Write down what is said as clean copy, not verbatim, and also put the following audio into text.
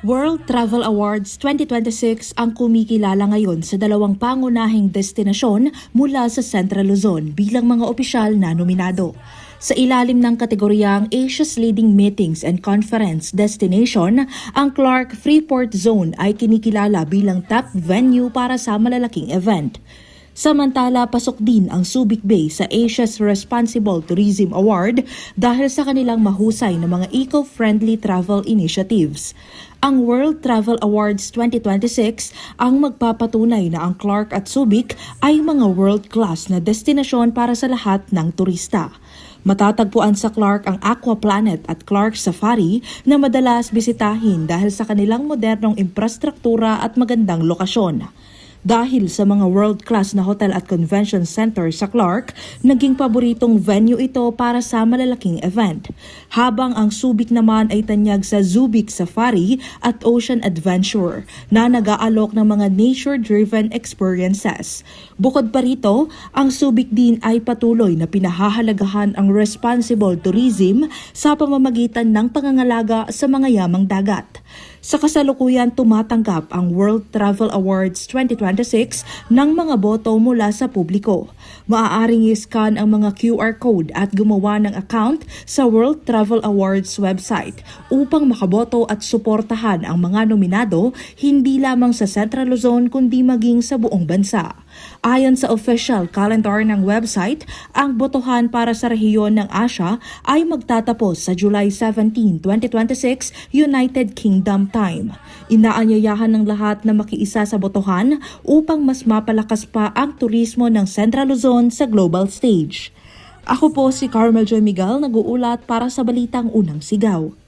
World Travel Awards 2026 ang kumikilala ngayon sa dalawang pangunahing destinasyon mula sa Central Luzon bilang mga opisyal na nominado. Sa ilalim ng kategoryang Asia's Leading Meetings and Conference Destination, ang Clark Freeport Zone ay kinikilala bilang top venue para sa malalaking event. Samantala, pasok din ang Subic Bay sa Asia's Responsible Tourism Award dahil sa kanilang mahusay na mga eco-friendly travel initiatives. Ang World Travel Awards 2026 ang magpapatunay na ang Clark at Subic ay mga world-class na destinasyon para sa lahat ng turista. Matatagpuan sa Clark ang Aqua Planet at Clark Safari na madalas bisitahin dahil sa kanilang modernong infrastruktura at magandang lokasyon. Dahil sa mga world-class na hotel at convention center sa Clark, naging paboritong venue ito para sa malalaking event. Habang ang Subic naman ay tanyag sa Subic Safari at Ocean Adventure na nag-aalok ng mga nature-driven experiences. Bukod pa rito, ang Subic din ay patuloy na pinahahalagahan ang responsible tourism sa pamamagitan ng pangangalaga sa mga yamang dagat. Sa kasalukuyan, tumatanggap ang World Travel Awards 2026 ng mga boto mula sa publiko. Maaaring i-scan ang mga QR code at gumawa ng account sa World Travel Awards website upang makaboto at suportahan ang mga nominado hindi lamang sa Central Luzon kundi maging sa buong bansa. Ayon sa official calendar ng website, ang botohan para sa rehiyon ng Asia ay magtatapos sa July 17, 2026 United Kingdom time. Inaanyayahan ng lahat na makiisa sa botohan upang mas mapalakas pa ang turismo ng Central Luzon sa global stage. Ako po si Carmel Joy Miguel, nag-uulat para sa Balitang Unang Sigaw.